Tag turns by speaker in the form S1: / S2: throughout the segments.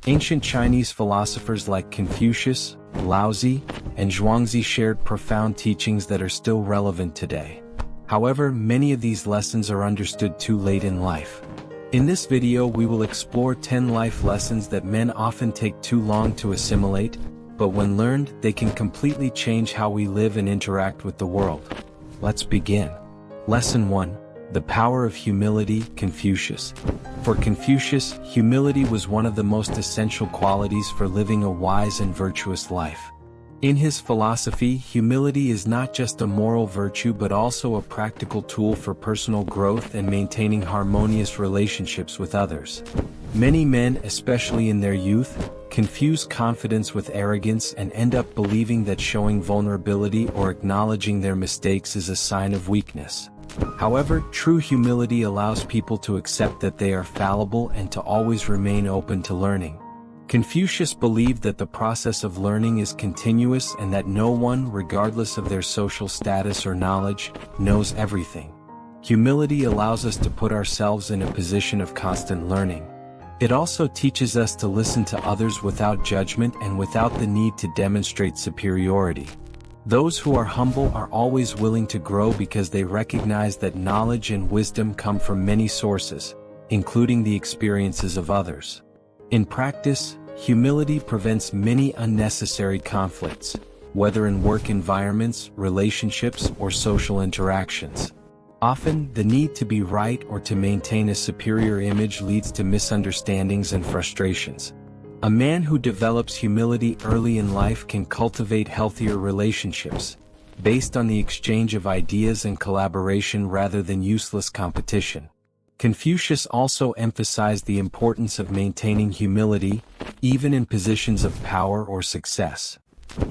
S1: Ancient Chinese philosophers like Confucius, Laozi, and Zhuangzi shared profound teachings that are still relevant today. However, many of these lessons are understood too late in life. In this video we will explore 10 life lessons that men often take too long to assimilate, but when learned, they can completely change how we live and interact with the world. Let's begin. Lesson 1. The Power of Humility, Confucius. For Confucius, humility was one of the most essential qualities for living a wise and virtuous life. In his philosophy, humility is not just a moral virtue but also a practical tool for personal growth and maintaining harmonious relationships with others. Many men, especially in their youth, confuse confidence with arrogance and end up believing that showing vulnerability or acknowledging their mistakes is a sign of weakness. However, true humility allows people to accept that they are fallible and to always remain open to learning. Confucius believed that the process of learning is continuous and that no one, regardless of their social status or knowledge, knows everything. Humility allows us to put ourselves in a position of constant learning. It also teaches us to listen to others without judgment and without the need to demonstrate superiority. Those who are humble are always willing to grow because they recognize that knowledge and wisdom come from many sources, including the experiences of others. In practice, humility prevents many unnecessary conflicts, whether in work environments, relationships, or social interactions. Often, the need to be right or to maintain a superior image leads to misunderstandings and frustrations. A man who develops humility early in life can cultivate healthier relationships, based on the exchange of ideas and collaboration rather than useless competition. Confucius also emphasized the importance of maintaining humility, even in positions of power or success.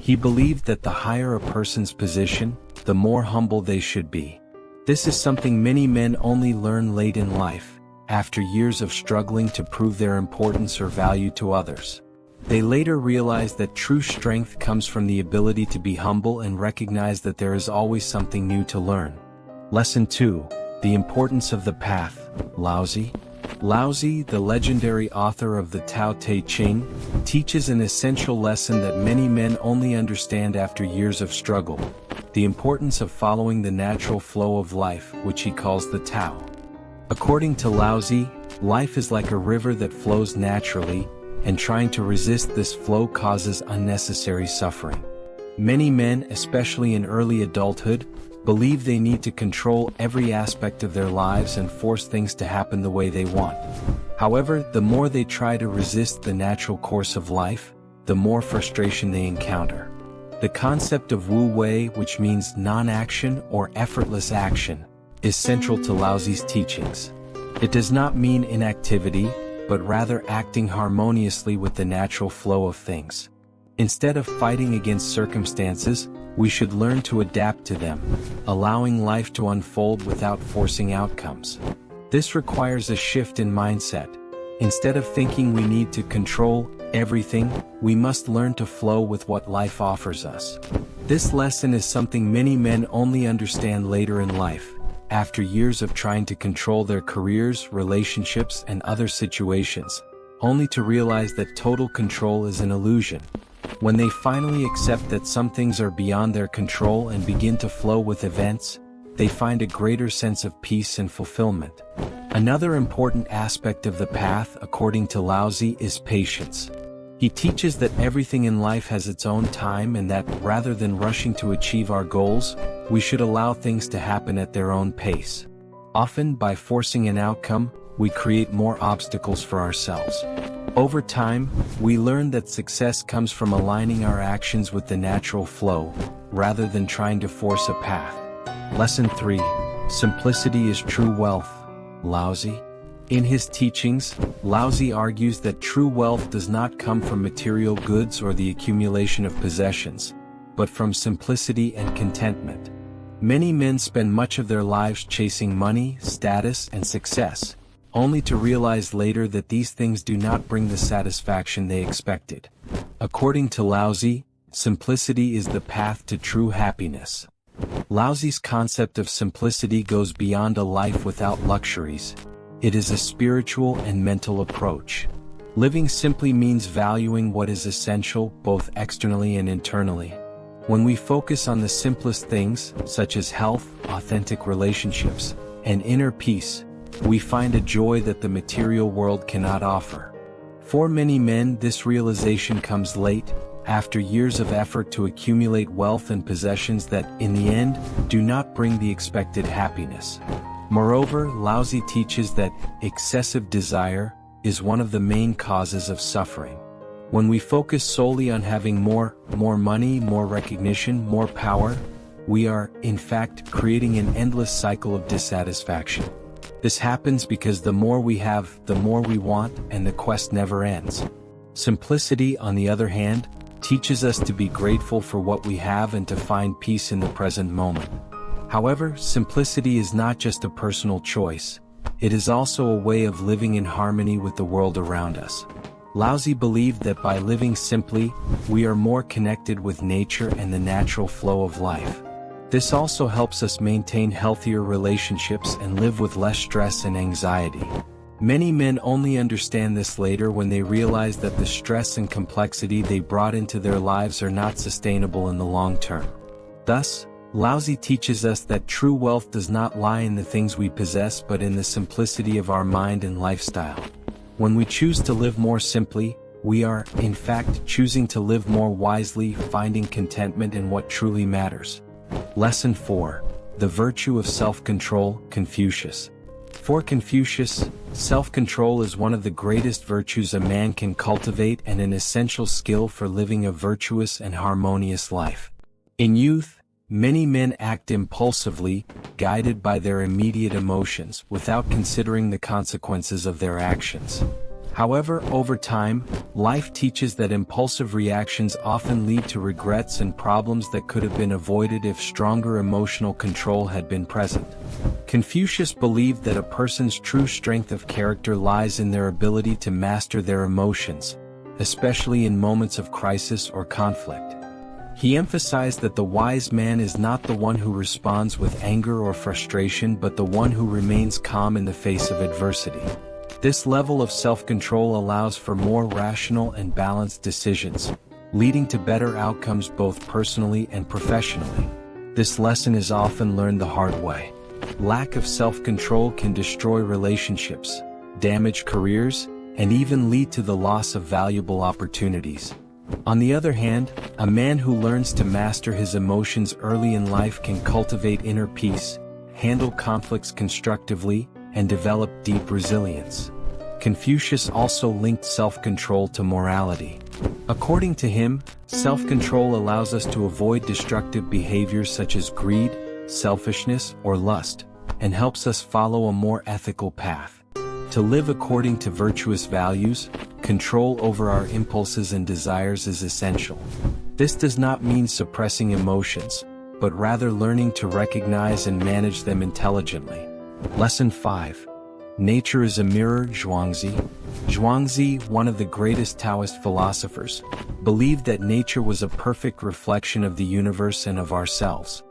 S1: He believed that the higher a person's position, the more humble they should be. This is something many men only learn late in life, after years of struggling to prove their importance or value to others. They later realize that true strength comes from the ability to be humble and recognize that there is always something new to learn. Lesson 2. The Importance of the Path, Laozi. Laozi, the legendary author of the Tao Te Ching, teaches an essential lesson that many men only understand after years of struggle: the importance of following the natural flow of life, which he calls the Tao. According to Laozi, life is like a river that flows naturally, and trying to resist this flow causes unnecessary suffering. Many men, especially in early adulthood, believe they need to control every aspect of their lives and force things to happen the way they want. However, the more they try to resist the natural course of life, the more frustration they encounter. The concept of Wu Wei, which means non-action or effortless action, is central to Laozi's teachings. It does not mean inactivity, but rather acting harmoniously with the natural flow of things. Instead of fighting against circumstances, we should learn to adapt to them, allowing life to unfold without forcing outcomes. This requires a shift in mindset. Instead of thinking we need to control everything, we must learn to flow with what life offers us. This lesson is something many men only understand later in life, after years of trying to control their careers, relationships, and other situations, only to realize that total control is an illusion. When they finally accept that some things are beyond their control and begin to flow with events, they find a greater sense of peace and fulfillment. Another important aspect of the path, according to Laozi, is patience. He teaches that everything in life has its own time and that, rather than rushing to achieve our goals, we should allow things to happen at their own pace. Often, by forcing an outcome, we create more obstacles for ourselves. Over time, we learn that success comes from aligning our actions with the natural flow, rather than trying to force a path. Lesson 3. Simplicity is true wealth, Laozi. In his teachings, Laozi argues that true wealth does not come from material goods or the accumulation of possessions, but from simplicity and contentment. Many men spend much of their lives chasing money, status, and success, only to realize later that these things do not bring the satisfaction they expected. According to Laozi, simplicity is the path to true happiness. Laozi's concept of simplicity goes beyond a life without luxuries. It is a spiritual and mental approach. Living simply means valuing what is essential, both externally and internally. When we focus on the simplest things, such as health, authentic relationships, and inner peace, we find a joy that the material world cannot offer. For many men, this realization comes late, after years of effort to accumulate wealth and possessions that, in the end, do not bring the expected happiness. Moreover, Laozi teaches that excessive desire is one of the main causes of suffering. When we focus solely on having more money, more recognition, more power, we are, in fact, creating an endless cycle of dissatisfaction. This happens because the more we have, the more we want, and the quest never ends. Simplicity, on the other hand, teaches us to be grateful for what we have and to find peace in the present moment. However, simplicity is not just a personal choice, it is also a way of living in harmony with the world around us. Laozi believed that by living simply, we are more connected with nature and the natural flow of life. This also helps us maintain healthier relationships and live with less stress and anxiety. Many men only understand this later when they realize that the stress and complexity they brought into their lives are not sustainable in the long term. Thus, Laozi teaches us that true wealth does not lie in the things we possess but in the simplicity of our mind and lifestyle. When we choose to live more simply, we are, in fact, choosing to live more wisely, finding contentment in what truly matters. Lesson 4. The Virtue of Self-Control, Confucius. For Confucius, self-control is one of the greatest virtues a man can cultivate and an essential skill for living a virtuous and harmonious life. In youth, many men act impulsively, guided by their immediate emotions, without considering the consequences of their actions. However, over time, life teaches that impulsive reactions often lead to regrets and problems that could have been avoided if stronger emotional control had been present. Confucius believed that a person's true strength of character lies in their ability to master their emotions, especially in moments of crisis or conflict. He emphasized that the wise man is not the one who responds with anger or frustration but the one who remains calm in the face of adversity. This level of self-control allows for more rational and balanced decisions, leading to better outcomes both personally and professionally. This lesson is often learned the hard way. Lack of self-control can destroy relationships, damage careers, and even lead to the loss of valuable opportunities. On the other hand, a man who learns to master his emotions early in life can cultivate inner peace, handle conflicts constructively, and develop deep resilience. Confucius also linked self-control to morality. According to him, self-control allows us to avoid destructive behaviors such as greed, selfishness, or lust, and helps us follow a more ethical path. To live according to virtuous values, control over our impulses and desires is essential. This does not mean suppressing emotions, but rather learning to recognize and manage them intelligently. Lesson 5. Nature is a mirror, Zhuangzi. Zhuangzi, one of the greatest Taoist philosophers, believed that nature was a perfect reflection of the universe and of ourselves.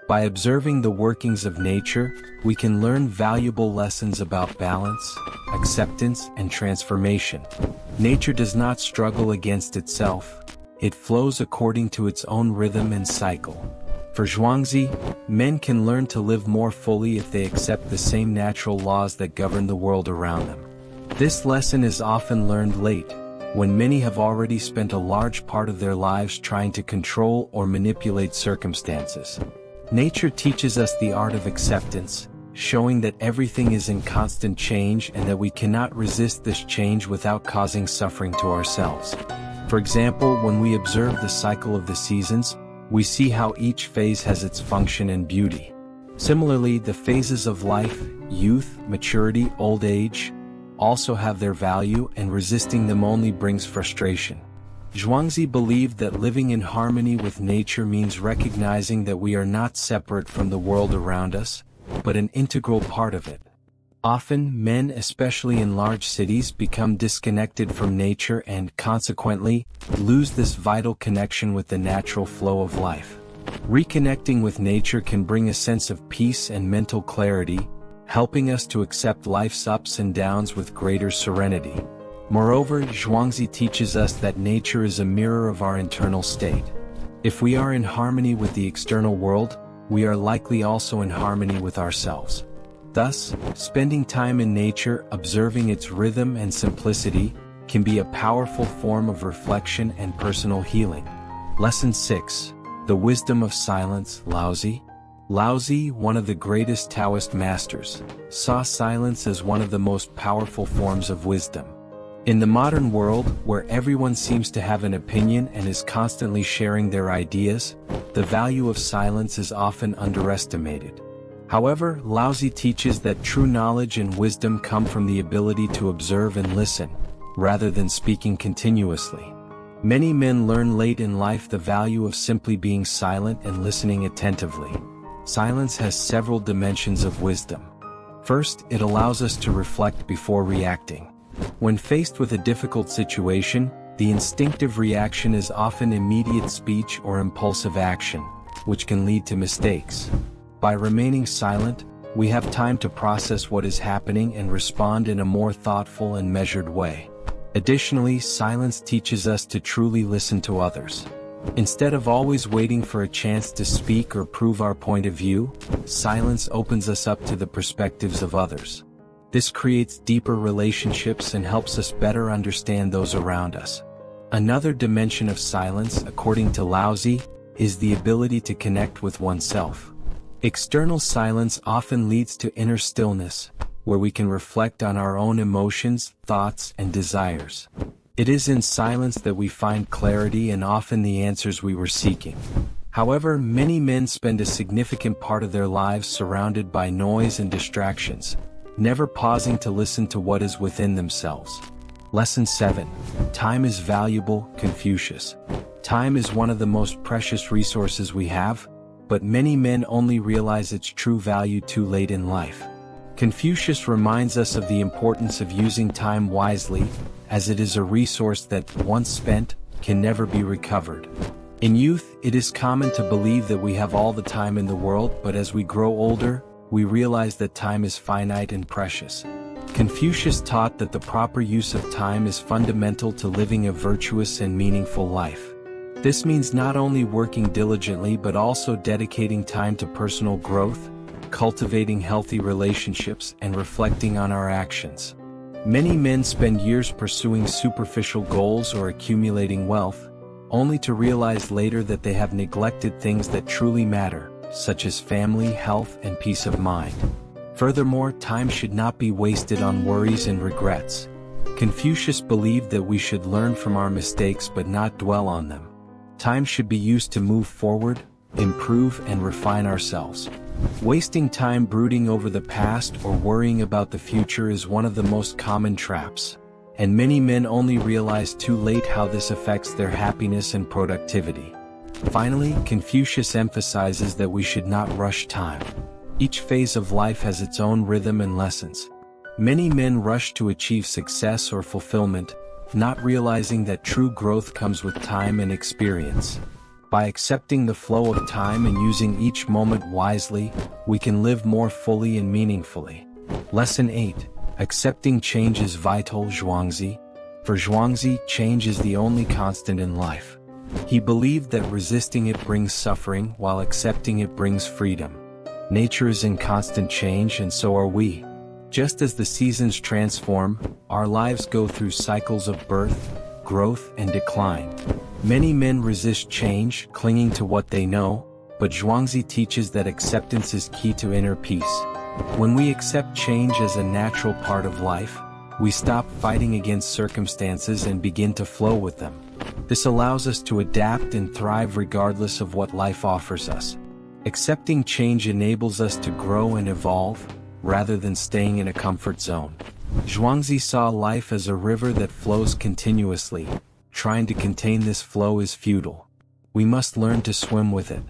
S1: By observing the workings of nature, we can learn valuable lessons about balance, acceptance, and transformation. Nature does not struggle against itself. It flows according to its own rhythm and cycle. For Zhuangzi, men can learn to live more fully if they accept the same natural laws that govern the world around them. This lesson is often learned late, when many have already spent a large part of their lives trying to control or manipulate circumstances. Nature teaches us the art of acceptance, showing that everything is in constant change and that we cannot resist this change without causing suffering to ourselves. For example, when we observe the cycle of the seasons, we see how each phase has its function and beauty. Similarly, the phases of life, youth, maturity, old age, also have their value, and resisting them only brings frustration. Zhuangzi believed that living in harmony with nature means recognizing that we are not separate from the world around us, but an integral part of it. Often, men, especially in large cities, become disconnected from nature and, consequently, lose this vital connection with the natural flow of life. Reconnecting with nature can bring a sense of peace and mental clarity, helping us to accept life's ups and downs with greater serenity. Moreover, Zhuangzi teaches us that nature is a mirror of our internal state. If we are in harmony with the external world, we are likely also in harmony with ourselves. Thus, spending time in nature, observing its rhythm and simplicity, can be a powerful form of reflection and personal healing. Lesson 6. The Wisdom of Silence, Laozi. Laozi, one of the greatest Taoist masters, saw silence as one of the most powerful forms of wisdom. In the modern world, where everyone seems to have an opinion and is constantly sharing their ideas, the value of silence is often underestimated. However, Laozi teaches that true knowledge and wisdom come from the ability to observe and listen, rather than speaking continuously. Many men learn late in life the value of simply being silent and listening attentively. Silence has several dimensions of wisdom. First, it allows us to reflect before reacting. When faced with a difficult situation, the instinctive reaction is often immediate speech or impulsive action, which can lead to mistakes. By remaining silent, we have time to process what is happening and respond in a more thoughtful and measured way. Additionally, silence teaches us to truly listen to others. Instead of always waiting for a chance to speak or prove our point of view, silence opens us up to the perspectives of others. This creates deeper relationships and helps us better understand those around us. Another dimension of silence, according to Laozi, is the ability to connect with oneself. External silence often leads to inner stillness, where we can reflect on our own emotions, thoughts, and desires. It is in silence that we find clarity and often the answers we were seeking. However, many men spend a significant part of their lives surrounded by noise and distractions, never pausing to listen to what is within themselves. Lesson 7. Time is valuable, Confucius. Time is one of the most precious resources we have, but many men only realize its true value too late in life. Confucius reminds us of the importance of using time wisely, as it is a resource that, once spent, can never be recovered. In youth, it is common to believe that we have all the time in the world, but as we grow older, we realize that time is finite and precious. Confucius taught that the proper use of time is fundamental to living a virtuous and meaningful life. This means not only working diligently but also dedicating time to personal growth, cultivating healthy relationships, and reflecting on our actions. Many men spend years pursuing superficial goals or accumulating wealth, only to realize later that they have neglected things that truly matter, such as family, health, and peace of mind. Furthermore, time should not be wasted on worries and regrets. Confucius believed that we should learn from our mistakes but not dwell on them. Time should be used to move forward, improve, and refine ourselves. Wasting time brooding over the past or worrying about the future is one of the most common traps, and many men only realize too late how this affects their happiness and productivity. Finally, Confucius emphasizes that we should not rush time. Each phase of life has its own rhythm and lessons. Many men rush to achieve success or fulfillment, not realizing that true growth comes with time and experience. By accepting the flow of time and using each moment wisely, we can live more fully and meaningfully. Lesson 8. Accepting change is vital, Zhuangzi. For Zhuangzi, change is the only constant in life. He believed that resisting it brings suffering, while accepting it brings freedom. Nature is in constant change, and so are we. Just as the seasons transform, our lives go through cycles of birth, growth, and decline. Many men resist change, clinging to what they know, but Zhuangzi teaches that acceptance is key to inner peace. When we accept change as a natural part of life, we stop fighting against circumstances and begin to flow with them. This allows us to adapt and thrive regardless of what life offers us. Accepting change enables us to grow and evolve, rather than staying in a comfort zone. Zhuangzi saw life as a river that flows continuously. Trying to contain this flow is futile. We must learn to swim with it.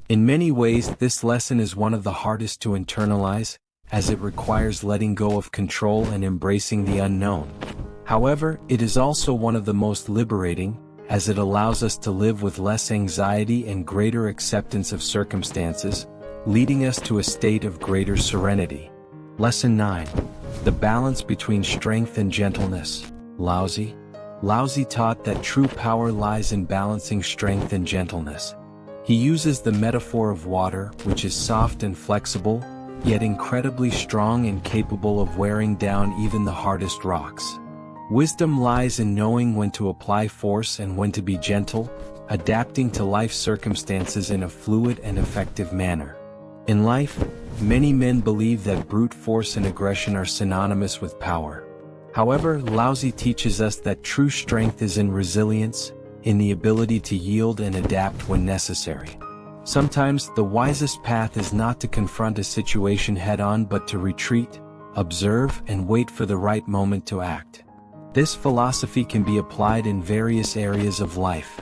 S1: In many ways, this lesson is one of the hardest to internalize, as it requires letting go of control and embracing the unknown. However, it is also one of the most liberating, as it allows us to live with less anxiety and greater acceptance of circumstances, leading us to a state of greater serenity. Lesson 9. The balance between strength and gentleness. Laozi? Laozi taught that true power lies in balancing strength and gentleness. He uses the metaphor of water, which is soft and flexible, yet incredibly strong and capable of wearing down even the hardest rocks. Wisdom lies in knowing when to apply force and when to be gentle, adapting to life circumstances in a fluid and effective manner. In life, many men believe that brute force and aggression are synonymous with power. However, Laozi teaches us that true strength is in resilience, in the ability to yield and adapt when necessary. Sometimes, the wisest path is not to confront a situation head-on but to retreat, observe, and wait for the right moment to act. This philosophy can be applied in various areas of life,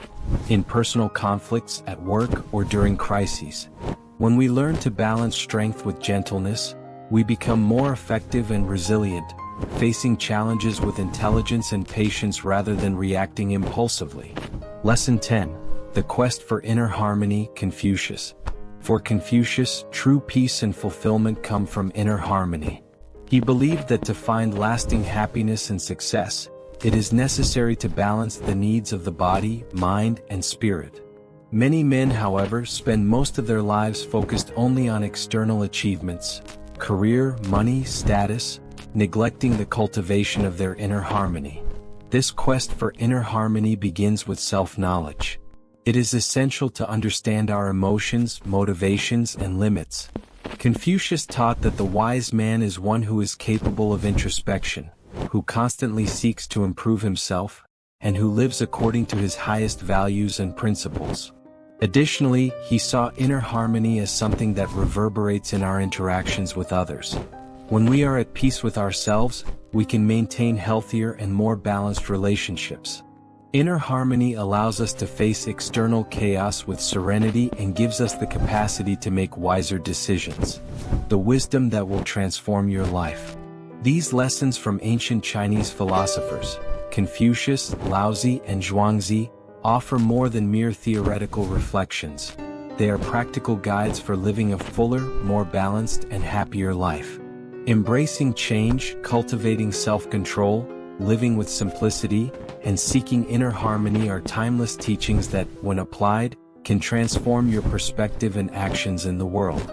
S1: in personal conflicts, at work, or during crises. When we learn to balance strength with gentleness, we become more effective and resilient, facing challenges with intelligence and patience rather than reacting impulsively. Lesson 10. The Quest for Inner Harmony. Confucius. For Confucius, true peace and fulfillment come from inner harmony. He believed that to find lasting happiness and success, it is necessary to balance the needs of the body, mind, and spirit. Many men, however, spend most of their lives focused only on external achievements, career, money, status, neglecting the cultivation of their inner harmony. This quest for inner harmony begins with self-knowledge. It is essential to understand our emotions, motivations, and limits. Confucius taught that the wise man is one who is capable of introspection, who constantly seeks to improve himself, and who lives according to his highest values and principles. Additionally, he saw inner harmony as something that reverberates in our interactions with others. When we are at peace with ourselves, we can maintain healthier and more balanced relationships. Inner harmony allows us to face external chaos with serenity and gives us the capacity to make wiser decisions. The wisdom that will transform your life. These lessons from ancient Chinese philosophers, Confucius, Laozi, and Zhuangzi, offer more than mere theoretical reflections. They are practical guides for living a fuller, more balanced, and happier life. Embracing change, cultivating self-control, living with simplicity, and seeking inner harmony are timeless teachings that, when applied, can transform your perspective and actions in the world.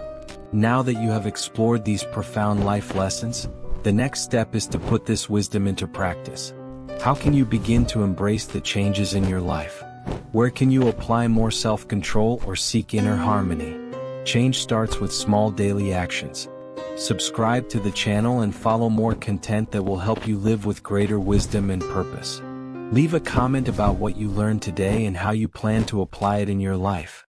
S1: Now that you have explored these profound life lessons, the next step is to put this wisdom into practice. How can you begin to embrace the changes in your life? Where can you apply more self-control or seek inner harmony? Change starts with small daily actions. Subscribe to the channel and follow more content that will help you live with greater wisdom and purpose. Leave a comment about what you learned today and how you plan to apply it in your life.